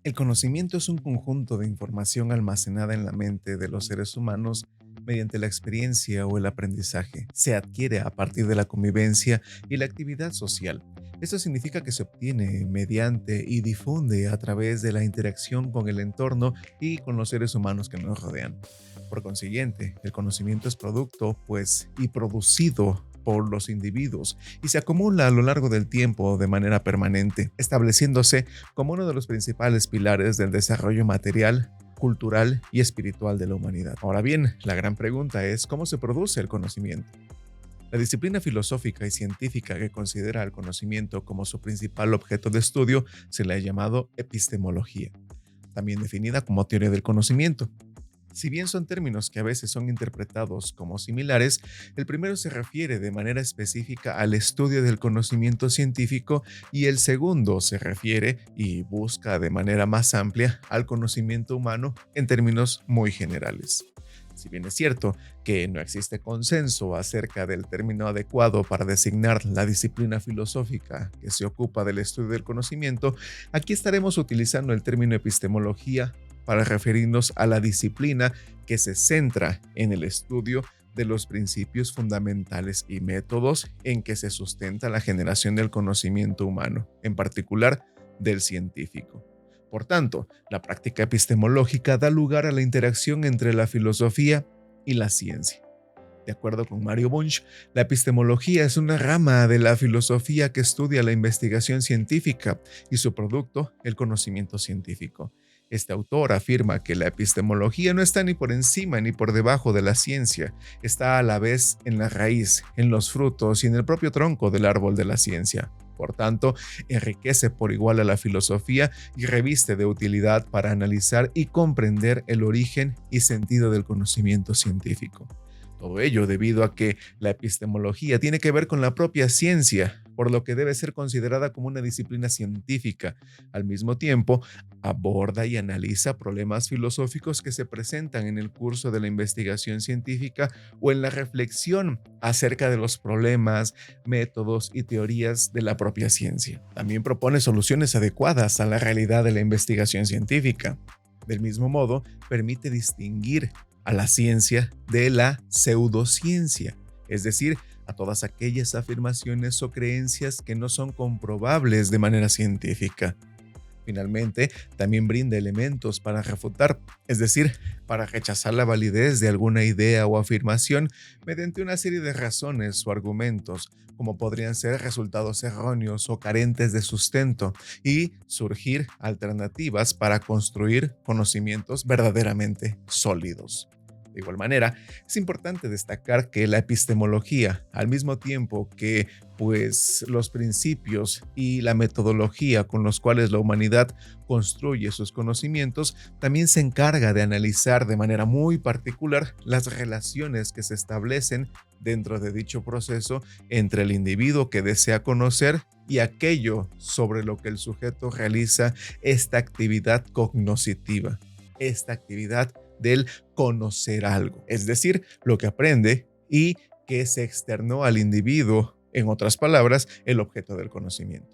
El conocimiento es un conjunto de información almacenada en la mente de los seres humanos mediante la experiencia o el aprendizaje. Se adquiere a partir de la convivencia y la actividad social. Esto significa que se obtiene mediante y difunde a través de la interacción con el entorno y con los seres humanos que nos rodean. Por consiguiente, el conocimiento es producto, pues, y producido por los individuos y se acumula a lo largo del tiempo de manera permanente, estableciéndose como uno de los principales pilares del desarrollo material, cultural y espiritual de la humanidad. Ahora bien, la gran pregunta es ¿cómo se produce el conocimiento? La disciplina filosófica y científica que considera el conocimiento como su principal objeto de estudio se le ha llamado epistemología, también definida como teoría del conocimiento. Si bien son términos que a veces son interpretados como similares, el primero se refiere de manera específica al estudio del conocimiento científico y el segundo se refiere y busca de manera más amplia al conocimiento humano en términos muy generales. Si bien es cierto que no existe consenso acerca del término adecuado para designar la disciplina filosófica que se ocupa del estudio del conocimiento, aquí estaremos utilizando el término epistemología para referirnos a la disciplina que se centra en el estudio de los principios fundamentales y métodos en que se sustenta la generación del conocimiento humano, en particular del científico. Por tanto, la práctica epistemológica da lugar a la interacción entre la filosofía y la ciencia. De acuerdo con Mario Bunge, la epistemología es una rama de la filosofía que estudia la investigación científica y su producto, el conocimiento científico. Este autor afirma que la epistemología no está ni por encima ni por debajo de la ciencia, está a la vez en la raíz, en los frutos y en el propio tronco del árbol de la ciencia. Por tanto, enriquece por igual a la filosofía y reviste de utilidad para analizar y comprender el origen y sentido del conocimiento científico. Todo ello debido a que la epistemología tiene que ver con la propia ciencia, por lo que debe ser considerada como una disciplina científica. Al mismo tiempo, aborda y analiza problemas filosóficos que se presentan en el curso de la investigación científica o en la reflexión acerca de los problemas, métodos y teorías de la propia ciencia. También propone soluciones adecuadas a la realidad de la investigación científica. Del mismo modo, permite distinguir a la ciencia de la pseudociencia, es decir, a todas aquellas afirmaciones o creencias que no son comprobables de manera científica. Finalmente, también brinda elementos para refutar, es decir, para rechazar la validez de alguna idea o afirmación mediante una serie de razones o argumentos, como podrían ser resultados erróneos o carentes de sustento, y surgir alternativas para construir conocimientos verdaderamente sólidos. De igual manera, es importante destacar que la epistemología, al mismo tiempo que los principios y la metodología con los cuales la humanidad construye sus conocimientos, también se encarga de analizar de manera muy particular las relaciones que se establecen dentro de dicho proceso entre el individuo que desea conocer y aquello sobre lo que el sujeto realiza esta actividad cognoscitiva, esta actividad del conocer algo, es decir, lo que aprende y que se externó al individuo, en otras palabras, el objeto del conocimiento.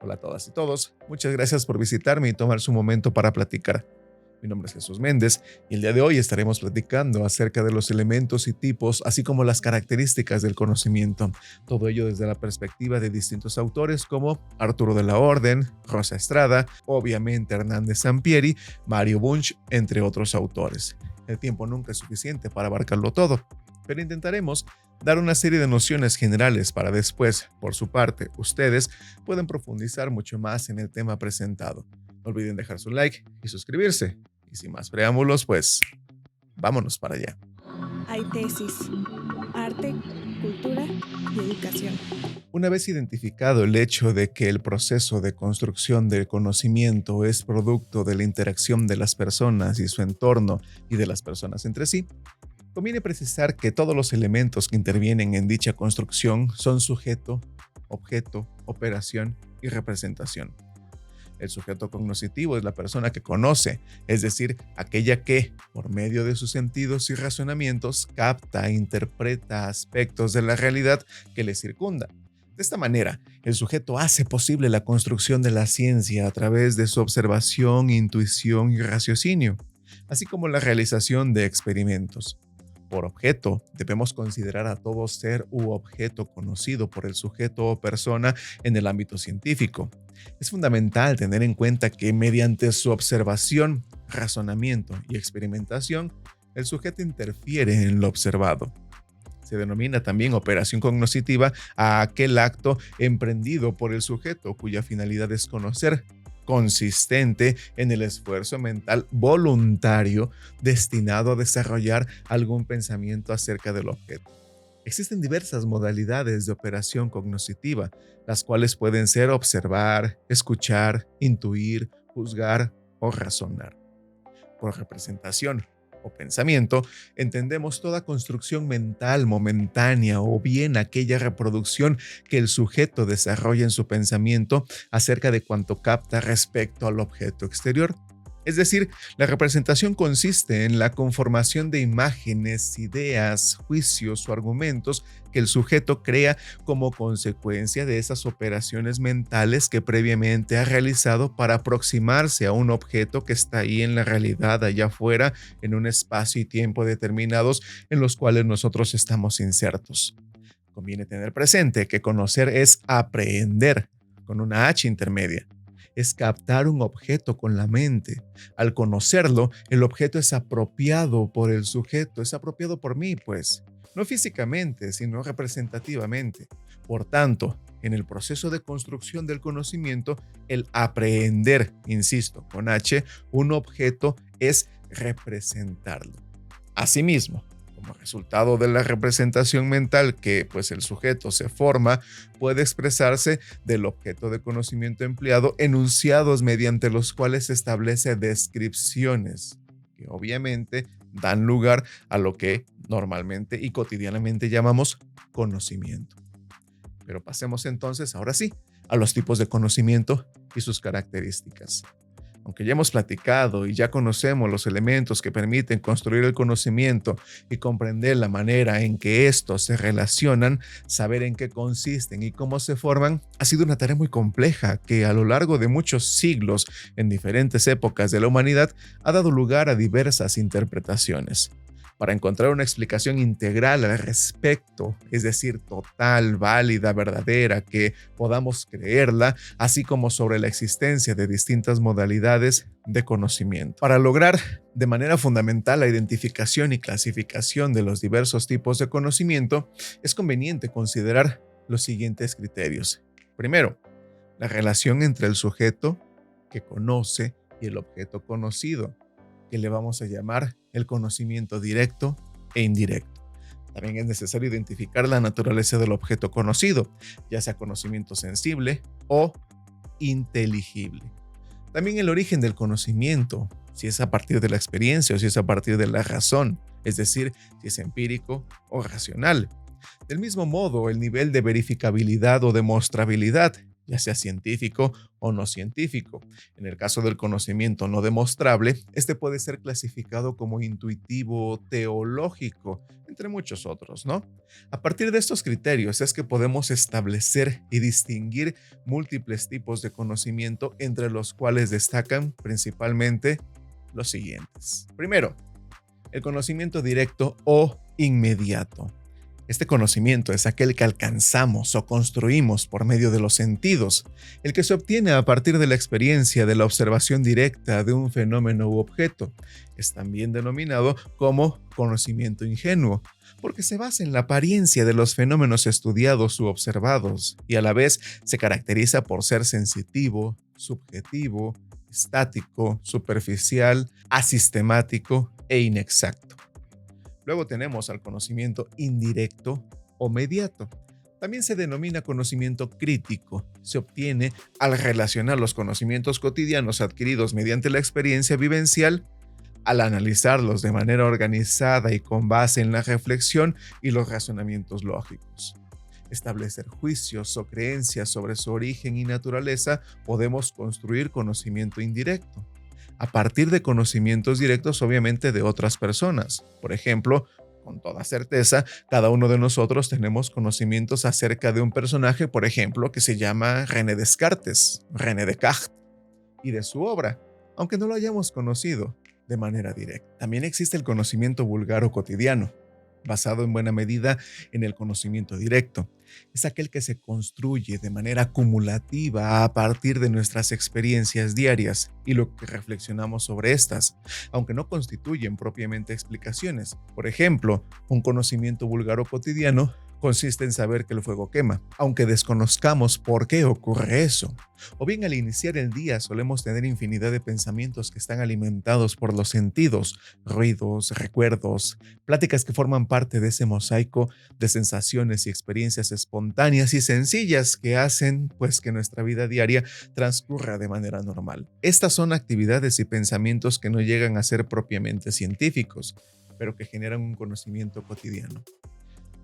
Hola a todas y todos, muchas gracias por visitarme y tomar su momento para platicar. Mi nombre es Jesús Méndez y el día de hoy estaremos platicando acerca de los elementos y tipos, así como las características del conocimiento. Todo ello desde la perspectiva de distintos autores como Arturo de la Orden, Rosa Estrada, obviamente Hernández Sampieri, Mario Bunge, entre otros autores. El tiempo nunca es suficiente para abarcarlo todo, pero intentaremos dar una serie de nociones generales para después, por su parte, ustedes pueden profundizar mucho más en el tema presentado. No olviden dejar su like y suscribirse. Y sin más preámbulos, pues vámonos para allá. Hay tesis, arte, cultura y educación. Una vez identificado el hecho de que el proceso de construcción del conocimiento es producto de la interacción de las personas y su entorno y de las personas entre sí, conviene precisar que todos los elementos que intervienen en dicha construcción son sujeto, objeto, operación y representación. El sujeto cognoscitivo es la persona que conoce, es decir, aquella que, por medio de sus sentidos y razonamientos, capta e interpreta aspectos de la realidad que le circunda. De esta manera, el sujeto hace posible la construcción de la ciencia a través de su observación, intuición y raciocinio, así como la realización de experimentos. Por objeto, debemos considerar a todo ser u objeto conocido por el sujeto o persona en el ámbito científico. Es fundamental tener en cuenta que mediante su observación, razonamiento y experimentación, el sujeto interfiere en lo observado. Se denomina también operación cognoscitiva a aquel acto emprendido por el sujeto cuya finalidad es conocer, consistente en el esfuerzo mental voluntario destinado a desarrollar algún pensamiento acerca del objeto. Existen diversas modalidades de operación cognoscitiva, las cuales pueden ser observar, escuchar, intuir, juzgar o razonar. Por representación o pensamiento, entendemos toda construcción mental momentánea o bien aquella reproducción que el sujeto desarrolla en su pensamiento acerca de cuanto capta respecto al objeto exterior. Es decir, la representación consiste en la conformación de imágenes, ideas, juicios o argumentos que el sujeto crea como consecuencia de esas operaciones mentales que previamente ha realizado para aproximarse a un objeto que está ahí en la realidad, allá afuera, en un espacio y tiempo determinados en los cuales nosotros estamos insertos. Conviene tener presente que conocer es aprehender, con una H intermedia. Es captar un objeto con la mente. Al conocerlo, el objeto es apropiado por el sujeto, es apropiado por mí, pues, no físicamente, sino representativamente. Por tanto, en el proceso de construcción del conocimiento, el aprehender, insisto, con H, un objeto es representarlo. Asimismo, como resultado de la representación mental que pues el sujeto se forma, puede expresarse del objeto de conocimiento empleado enunciados mediante los cuales se establece descripciones que obviamente dan lugar a lo que normalmente y cotidianamente llamamos conocimiento. Pero pasemos entonces, ahora sí, a los tipos de conocimiento y sus características. Aunque ya hemos platicado y ya conocemos los elementos que permiten construir el conocimiento y comprender la manera en que estos se relacionan, saber en qué consisten y cómo se forman, ha sido una tarea muy compleja que a lo largo de muchos siglos, en diferentes épocas de la humanidad, ha dado lugar a diversas interpretaciones. Para encontrar una explicación integral al respecto, es decir, total, válida, verdadera, que podamos creerla, así como sobre la existencia de distintas modalidades de conocimiento. Para lograr de manera fundamental la identificación y clasificación de los diversos tipos de conocimiento, es conveniente considerar los siguientes criterios. Primero, la relación entre el sujeto que conoce y el objeto conocido, que le vamos a llamar el conocimiento directo e indirecto. También es necesario identificar la naturaleza del objeto conocido, ya sea conocimiento sensible o inteligible. También el origen del conocimiento, si es a partir de la experiencia o si es a partir de la razón, es decir, si es empírico o racional. Del mismo modo, el nivel de verificabilidad o demostrabilidad, ya sea científico o no científico. En el caso del conocimiento no demostrable, este puede ser clasificado como intuitivo o teológico, entre muchos otros, ¿no? A partir de estos criterios es que podemos establecer y distinguir múltiples tipos de conocimiento, entre los cuales destacan principalmente los siguientes. Primero, el conocimiento directo o inmediato. Este conocimiento es aquel que alcanzamos o construimos por medio de los sentidos, el que se obtiene a partir de la experiencia de la observación directa de un fenómeno u objeto. Es también denominado como conocimiento ingenuo, porque se basa en la apariencia de los fenómenos estudiados u observados y a la vez se caracteriza por ser sensitivo, subjetivo, estático, superficial, asistemático e inexacto. Luego tenemos al conocimiento indirecto o mediato. También se denomina conocimiento crítico. Se obtiene al relacionar los conocimientos cotidianos adquiridos mediante la experiencia vivencial, al analizarlos de manera organizada y con base en la reflexión y los razonamientos lógicos. Establecer juicios o creencias sobre su origen y naturaleza, podemos construir conocimiento indirecto a partir de conocimientos directos, obviamente, de otras personas. Por ejemplo, con toda certeza, cada uno de nosotros tenemos conocimientos acerca de un personaje, por ejemplo, que se llama René Descartes, René Descartes, y de su obra, aunque no lo hayamos conocido de manera directa. También existe el conocimiento vulgar o cotidiano, basado en buena medida en el conocimiento directo. Es aquel que se construye de manera acumulativa a partir de nuestras experiencias diarias y lo que reflexionamos sobre estas, aunque no constituyen propiamente explicaciones. Por ejemplo, un conocimiento vulgar o cotidiano consiste en saber que el fuego quema, aunque desconozcamos por qué ocurre eso. O bien al iniciar el día solemos tener infinidad de pensamientos que están alimentados por los sentidos, ruidos, recuerdos, pláticas que forman parte de ese mosaico de sensaciones y experiencias espontáneas y sencillas que hacen pues que nuestra vida diaria transcurra de manera normal. Estas son actividades y pensamientos que no llegan a ser propiamente científicos, pero que generan un conocimiento cotidiano.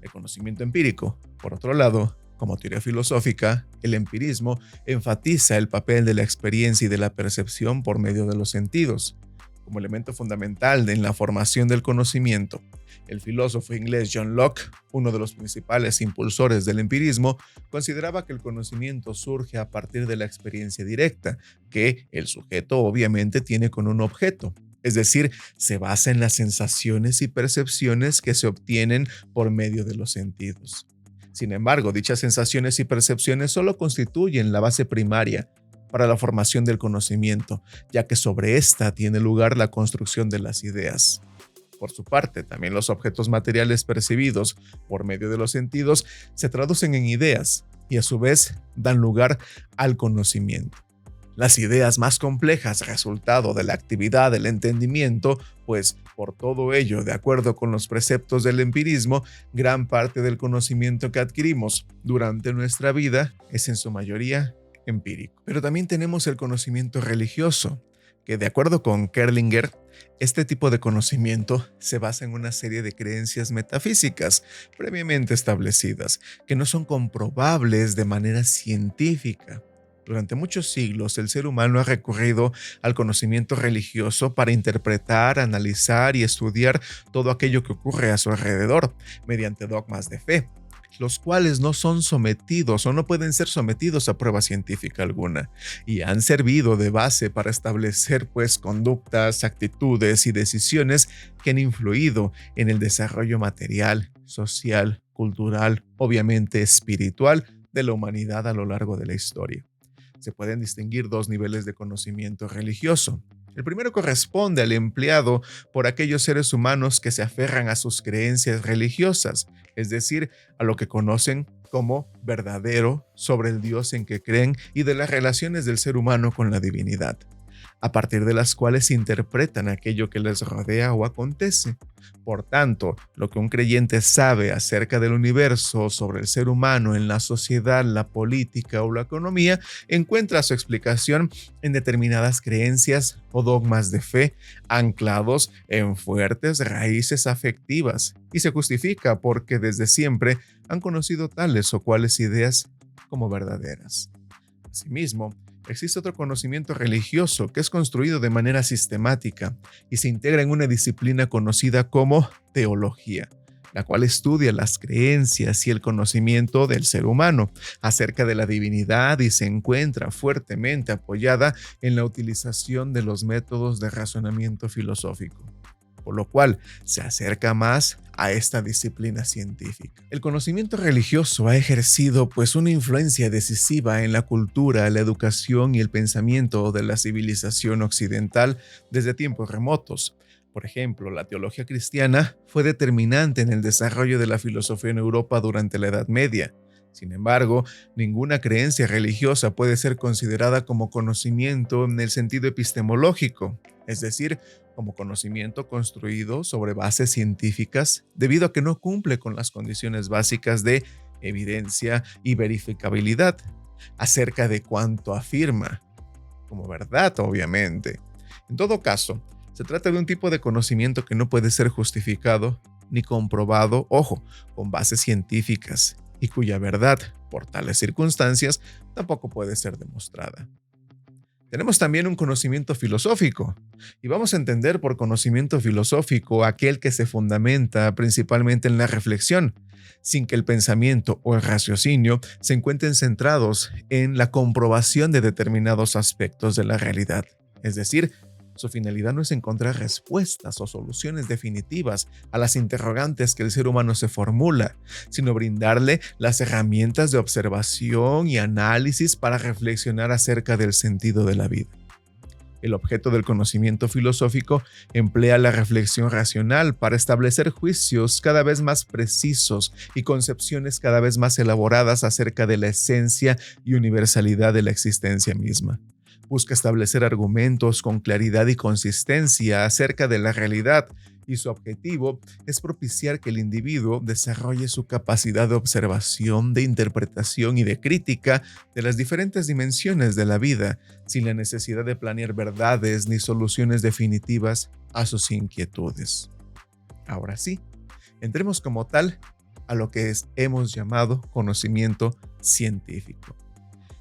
El conocimiento empírico, por otro lado, como teoría filosófica, el empirismo enfatiza el papel de la experiencia y de la percepción por medio de los sentidos, como elemento fundamental en la formación del conocimiento. El filósofo inglés John Locke, uno de los principales impulsores del empirismo, consideraba que el conocimiento surge a partir de la experiencia directa, que el sujeto obviamente tiene con un objeto. Es decir, se basa en las sensaciones y percepciones que se obtienen por medio de los sentidos. Sin embargo, dichas sensaciones y percepciones solo constituyen la base primaria para la formación del conocimiento, ya que sobre esta tiene lugar la construcción de las ideas. Por su parte, también los objetos materiales percibidos por medio de los sentidos se traducen en ideas y a su vez dan lugar al conocimiento. Las ideas más complejas, resultado de la actividad del entendimiento, pues por todo ello, de acuerdo con los preceptos del empirismo, gran parte del conocimiento que adquirimos durante nuestra vida es en su mayoría empírico. Pero también tenemos el conocimiento religioso, que de acuerdo con Kerlinger, este tipo de conocimiento se basa en una serie de creencias metafísicas previamente establecidas, que no son comprobables de manera científica. Durante muchos siglos, el ser humano ha recurrido al conocimiento religioso para interpretar, analizar y estudiar todo aquello que ocurre a su alrededor, mediante dogmas de fe, los cuales no son sometidos o no pueden ser sometidos a prueba científica alguna, y han servido de base para establecer conductas, actitudes y decisiones que han influido en el desarrollo material, social, cultural, obviamente espiritual de la humanidad a lo largo de la historia. Se pueden distinguir dos niveles de conocimiento religioso. El primero corresponde al empleado por aquellos seres humanos que se aferran a sus creencias religiosas, es decir, a lo que conocen como verdadero sobre el Dios en que creen y de las relaciones del ser humano con la divinidad, a partir de las cuales interpretan aquello que les rodea o acontece. Por tanto, lo que un creyente sabe acerca del universo, sobre el ser humano, en la sociedad, la política o la economía, encuentra su explicación en determinadas creencias o dogmas de fe anclados en fuertes raíces afectivas y se justifica porque desde siempre han conocido tales o cuales ideas como verdaderas. Asimismo, existe otro conocimiento religioso que es construido de manera sistemática y se integra en una disciplina conocida como teología, la cual estudia las creencias y el conocimiento del ser humano acerca de la divinidad y se encuentra fuertemente apoyada en la utilización de los métodos de razonamiento filosófico, por lo cual se acerca más a esta disciplina científica. El conocimiento religioso ha ejercido una influencia decisiva en la cultura, la educación y el pensamiento de la civilización occidental desde tiempos remotos. Por ejemplo, la teología cristiana fue determinante en el desarrollo de la filosofía en Europa durante la Edad Media. Sin embargo, ninguna creencia religiosa puede ser considerada como conocimiento en el sentido epistemológico, es decir, como conocimiento construido sobre bases científicas, debido a que no cumple con las condiciones básicas de evidencia y verificabilidad acerca de cuánto afirma, como verdad, obviamente. En todo caso, se trata de un tipo de conocimiento que no puede ser justificado ni comprobado, con bases científicas, y cuya verdad, por tales circunstancias, tampoco puede ser demostrada. Tenemos también un conocimiento filosófico, y vamos a entender por conocimiento filosófico aquel que se fundamenta principalmente en la reflexión, sin que el pensamiento o el raciocinio se encuentren centrados en la comprobación de determinados aspectos de la realidad. Es decir, su finalidad no es encontrar respuestas o soluciones definitivas a las interrogantes que el ser humano se formula, sino brindarle las herramientas de observación y análisis para reflexionar acerca del sentido de la vida. El objeto del conocimiento filosófico emplea la reflexión racional para establecer juicios cada vez más precisos y concepciones cada vez más elaboradas acerca de la esencia y universalidad de la existencia misma. Busca establecer argumentos con claridad y consistencia acerca de la realidad, y su objetivo es propiciar que el individuo desarrolle su capacidad de observación, de interpretación y de crítica de las diferentes dimensiones de la vida, sin la necesidad de planear verdades ni soluciones definitivas a sus inquietudes. Ahora sí, entremos como tal a lo que hemos llamado conocimiento científico.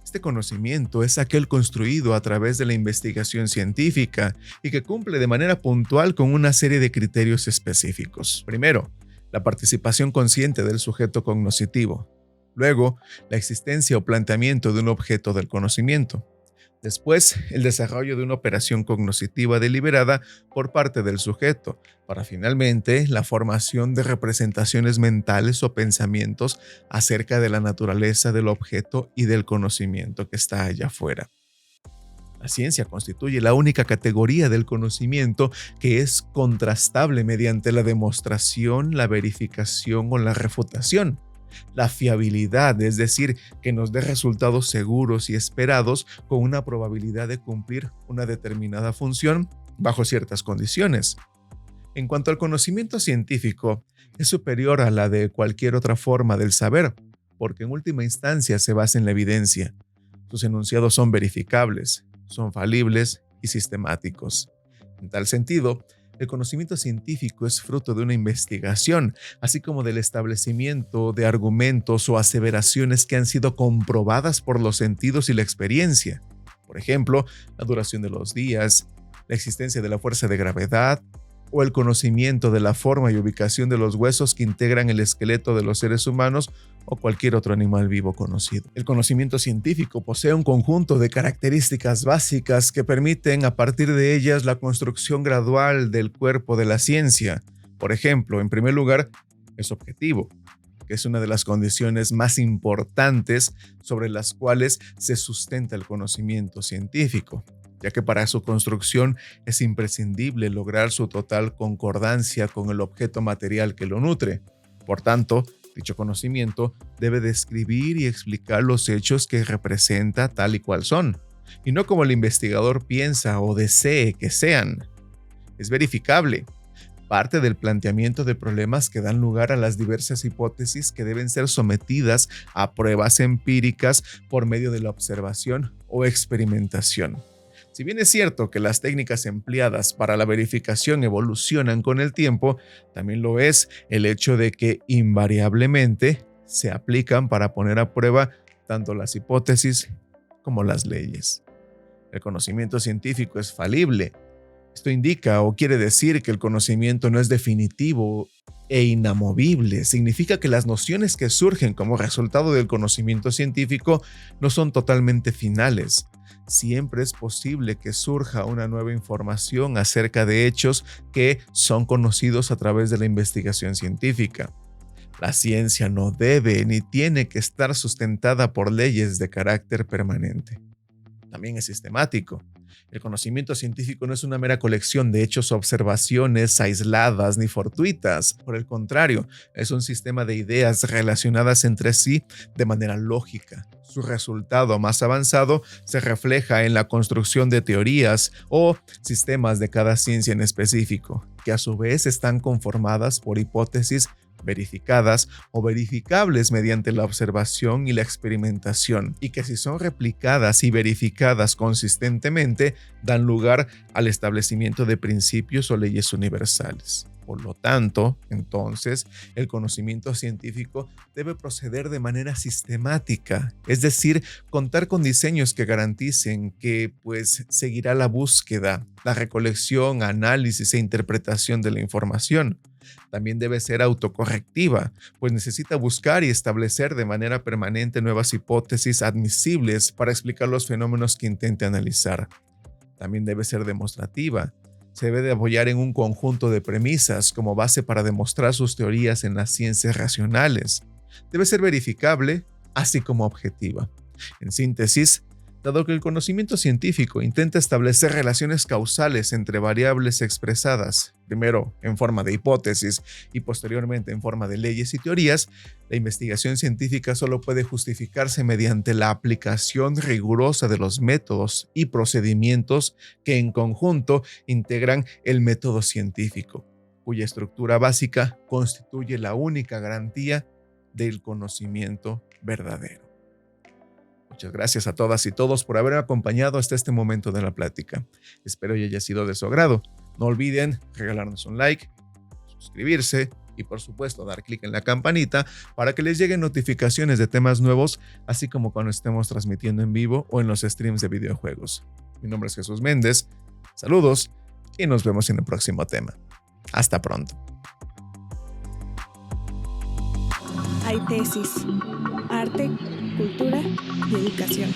Este conocimiento es aquel construido a través de la investigación científica y que cumple de manera puntual con una serie de criterios específicos. Primero, la participación consciente del sujeto cognoscitivo. Luego, la existencia o planteamiento de un objeto del conocimiento. Después, el desarrollo de una operación cognoscitiva deliberada por parte del sujeto, para finalmente la formación de representaciones mentales o pensamientos acerca de la naturaleza del objeto y del conocimiento que está allá afuera. La ciencia constituye la única categoría del conocimiento que es contrastable mediante la demostración, la verificación o la refutación. La fiabilidad, es decir, que nos dé resultados seguros y esperados con una probabilidad de cumplir una determinada función bajo ciertas condiciones. En cuanto al conocimiento científico, es superior a la de cualquier otra forma del saber, porque en última instancia se basa en la evidencia. Sus enunciados son verificables, son falibles y sistemáticos. En tal sentido, el conocimiento científico es fruto de una investigación, así como del establecimiento de argumentos o aseveraciones que han sido comprobadas por los sentidos y la experiencia. Por ejemplo, la duración de los días, la existencia de la fuerza de gravedad, o el conocimiento de la forma y ubicación de los huesos que integran el esqueleto de los seres humanos o cualquier otro animal vivo conocido. El conocimiento científico posee un conjunto de características básicas que permiten a partir de ellas la construcción gradual del cuerpo de la ciencia. Por ejemplo, en primer lugar, es objetivo, que es una de las condiciones más importantes sobre las cuales se sustenta el conocimiento científico, ya que para su construcción es imprescindible lograr su total concordancia con el objeto material que lo nutre. Por tanto, dicho conocimiento debe describir y explicar los hechos que representa tal y cual son, y no como el investigador piensa o desee que sean. Es verificable, parte del planteamiento de problemas que dan lugar a las diversas hipótesis que deben ser sometidas a pruebas empíricas por medio de la observación o experimentación. Si bien es cierto que las técnicas empleadas para la verificación evolucionan con el tiempo, también lo es el hecho de que invariablemente se aplican para poner a prueba tanto las hipótesis como las leyes. El conocimiento científico es falible. Esto indica o quiere decir que el conocimiento no es definitivo e inamovible. Significa que las nociones que surgen como resultado del conocimiento científico no son totalmente finales. Siempre es posible que surja una nueva información acerca de hechos que son conocidos a través de la investigación científica. La ciencia no debe ni tiene que estar sustentada por leyes de carácter permanente. También es sistemático. El conocimiento científico no es una mera colección de hechos o observaciones aisladas ni fortuitas. Por el contrario, es un sistema de ideas relacionadas entre sí de manera lógica. Su resultado más avanzado se refleja en la construcción de teorías o sistemas de cada ciencia en específico, que a su vez están conformadas por hipótesis verificadas o verificables mediante la observación y la experimentación, y que si son replicadas y verificadas consistentemente, dan lugar al establecimiento de principios o leyes universales. Por lo tanto, entonces, el conocimiento científico debe proceder de manera sistemática, es decir, contar con diseños que garanticen que pues seguirá la búsqueda, la recolección, análisis e interpretación de la información. También debe ser autocorrectiva, pues necesita buscar y establecer de manera permanente nuevas hipótesis admisibles para explicar los fenómenos que intente analizar. También debe ser demostrativa. Se debe de apoyar en un conjunto de premisas como base para demostrar sus teorías en las ciencias racionales. Debe ser verificable, así como objetiva. En síntesis, dado que el conocimiento científico intenta establecer relaciones causales entre variables expresadas, primero en forma de hipótesis y posteriormente en forma de leyes y teorías, la investigación científica solo puede justificarse mediante la aplicación rigurosa de los métodos y procedimientos que en conjunto integran el método científico, cuya estructura básica constituye la única garantía del conocimiento verdadero. Muchas gracias a todas y todos por haber acompañado hasta este momento de la plática. Espero que haya sido de su agrado. No olviden regalarnos un like, suscribirse y por supuesto dar clic en la campanita para que les lleguen notificaciones de temas nuevos, así como cuando estemos transmitiendo en vivo o en los streams de videojuegos. Mi nombre es Jesús Méndez. Saludos y nos vemos en el próximo tema. Hasta pronto. Hay tesis, arte, cultura y educación.